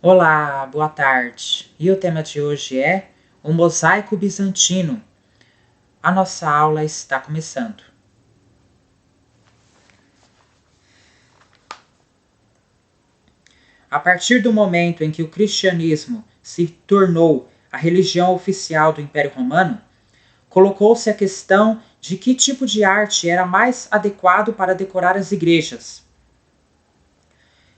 Olá, boa tarde. E o tema de hoje é o mosaico bizantino. A nossa aula está começando. A partir do momento em que o cristianismo se tornou a religião oficial do Império Romano, colocou-se a questão de que tipo de arte era mais adequado para decorar as igrejas.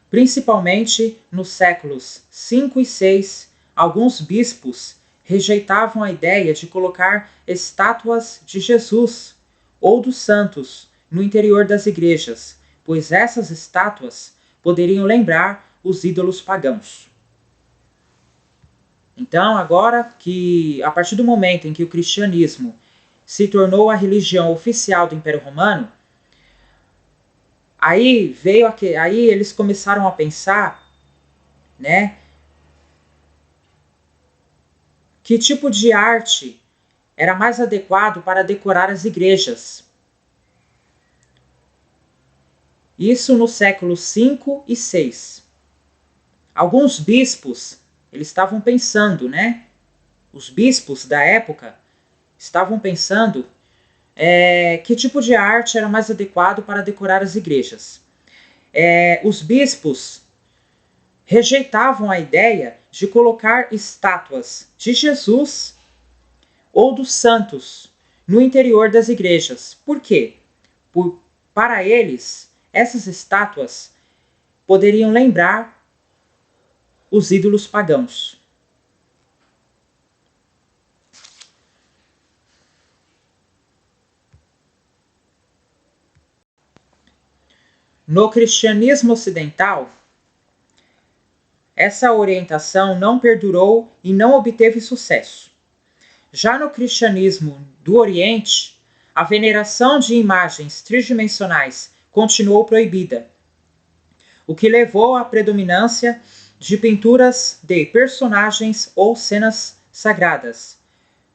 Principalmente nos séculos V e VI, alguns bispos rejeitavam a ideia de colocar estátuas de Jesus ou dos santos no interior das igrejas, pois essas estátuas poderiam lembrar os ídolos pagãos. Então, agora que, a partir do momento em que o cristianismo se tornou a religião oficial do Império Romano, aí eles começaram a pensar, né, que tipo de arte era mais adequado para decorar as igrejas. Isso no século V e VI. Alguns bispos, eles estavam pensando, né? Os bispos da época estavam pensando que tipo de arte era mais adequado para decorar as igrejas. Os bispos rejeitavam a ideia de colocar estátuas de Jesus ou dos santos no interior das igrejas. Por quê? Para eles, essas estátuas poderiam lembrar os ídolos pagãos. No cristianismo ocidental, essa orientação não perdurou e não obteve sucesso. Já no cristianismo do Oriente, a veneração de imagens tridimensionais continuou proibida, o que levou à predominância de pinturas de personagens ou cenas sagradas,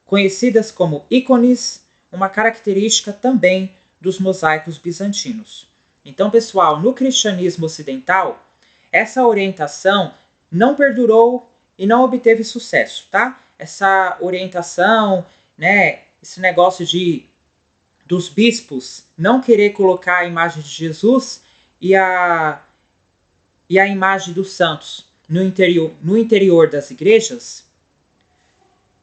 conhecidas como ícones, uma característica também dos mosaicos bizantinos. Então, pessoal, no cristianismo ocidental, essa orientação não perdurou e não obteve sucesso, tá? Essa orientação, né, esse negócio dos bispos não querer colocar a imagem de Jesus e a imagem dos santos no interior das igrejas,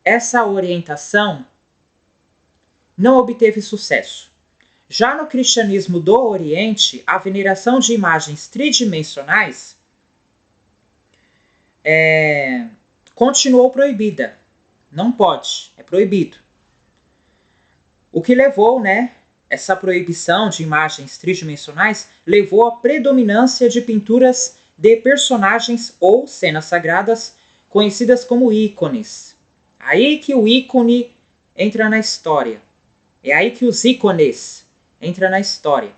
essa orientação não obteve sucesso. Já no cristianismo do Oriente, a veneração de imagens tridimensionais continuou proibida. Não pode, é proibido. O que levou, né, essa proibição de imagens tridimensionais levou à predominância de pinturas de personagens ou cenas sagradas conhecidas como ícones. Aí que o ícone entra na história. É aí que os ícones entram na história.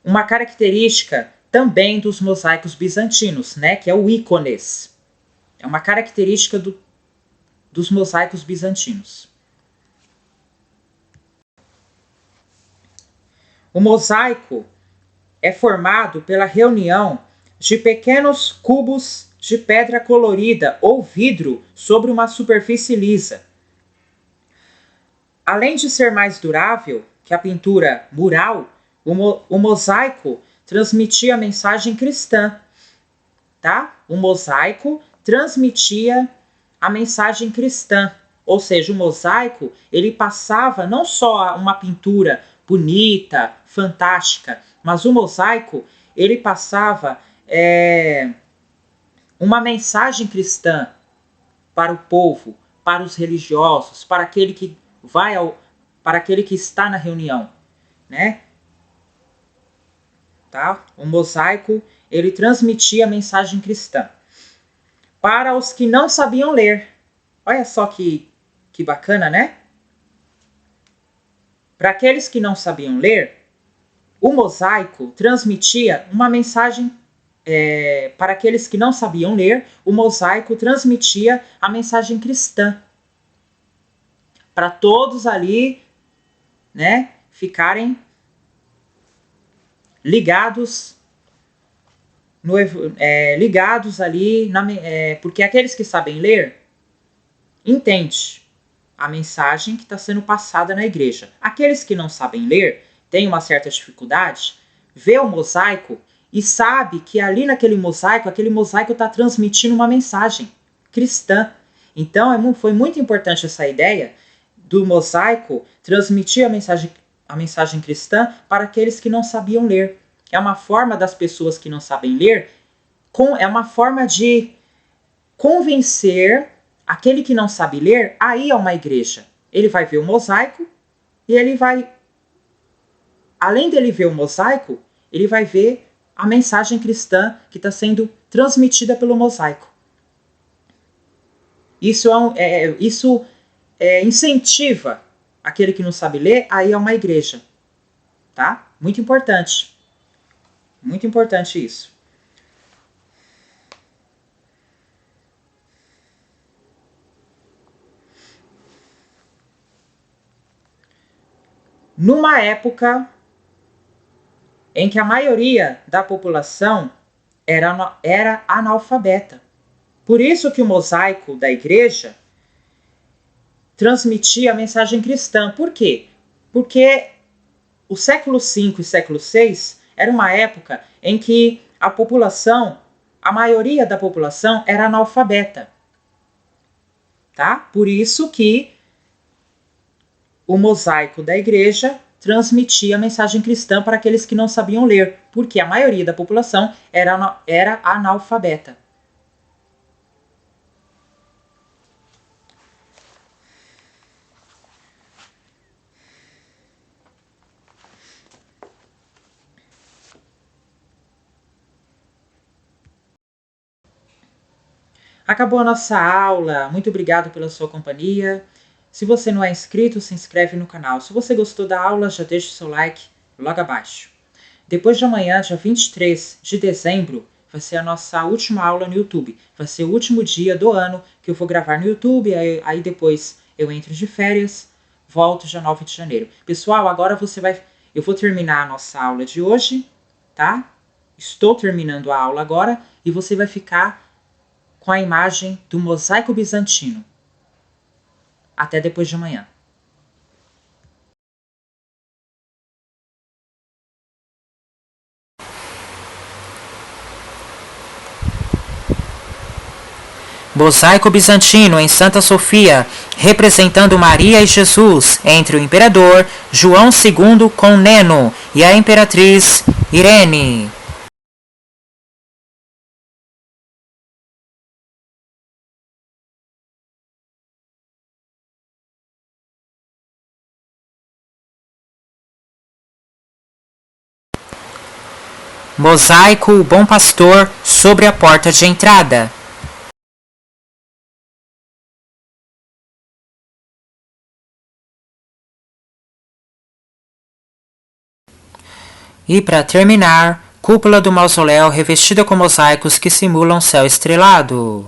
Uma característica também dos mosaicos bizantinos, né, que é o ícones. É uma característica dos mosaicos bizantinos. O mosaico é formado pela reunião de pequenos cubos de pedra colorida ou vidro sobre uma superfície lisa. Além de ser mais durável que a pintura mural, o mosaico transmitia a mensagem cristã, tá? O mosaico transmitia a mensagem cristã, ou seja, o mosaico ele passava não só uma pintura bonita, fantástica, mas o mosaico ele passava uma mensagem cristã para o povo, para os religiosos, para aquele que para aquele que está na reunião, né? Tá? O mosaico ele transmitia a mensagem cristã para os que não sabiam ler. Olha só que bacana, né? Para aqueles que não sabiam ler, o mosaico transmitia uma mensagem. Para aqueles que não sabiam ler, o mosaico transmitia a mensagem cristã. Para todos ali, né, ficarem ligados ligados ali, porque aqueles que sabem ler, entendem a mensagem que está sendo passada na igreja. Aqueles que não sabem ler, têm uma certa dificuldade, vê o mosaico e sabe que ali naquele mosaico, aquele mosaico está transmitindo uma mensagem cristã. Então foi muito importante essa ideia do mosaico transmitir a mensagem cristã para aqueles que não sabiam ler. É uma forma das pessoas que não sabem ler, é uma forma de convencer aquele que não sabe ler a ir a uma igreja. Ele vai ver o mosaico e ele vai, além dele ver o mosaico, ele vai ver a mensagem cristã que está sendo transmitida pelo mosaico. Isso incentiva aquele que não sabe ler a ir a uma igreja. Tá? Muito importante. Muito importante isso. Numa época em que a maioria da população era analfabeta. Por isso que o mosaico da igreja transmitia a mensagem cristã. Por quê? Porque o século V e século VI era uma época em que a maioria da população era analfabeta. Tá? Por isso que o mosaico da igreja transmitia a mensagem cristã para aqueles que não sabiam ler, porque a maioria da população era analfabeta. Acabou a nossa aula. Muito obrigado pela sua companhia. Se você não é inscrito, se inscreve no canal. Se você gostou da aula, já deixa o seu like logo abaixo. Depois de amanhã, dia 23 de dezembro, vai ser a nossa última aula no YouTube. Vai ser o último dia do ano que eu vou gravar no YouTube. Aí depois eu entro de férias, volto dia 9 de janeiro. Pessoal, agora eu vou terminar a nossa aula de hoje, tá? Estou terminando a aula agora e você vai ficar com a imagem do mosaico bizantino. Até depois de amanhã. Mosaico bizantino em Santa Sofia, representando Maria e Jesus entre o imperador João II Comneno e a imperatriz Irene. Mosaico O Bom Pastor sobre a porta de entrada. E para terminar, cúpula do mausoléu revestida com mosaicos que simulam céu estrelado.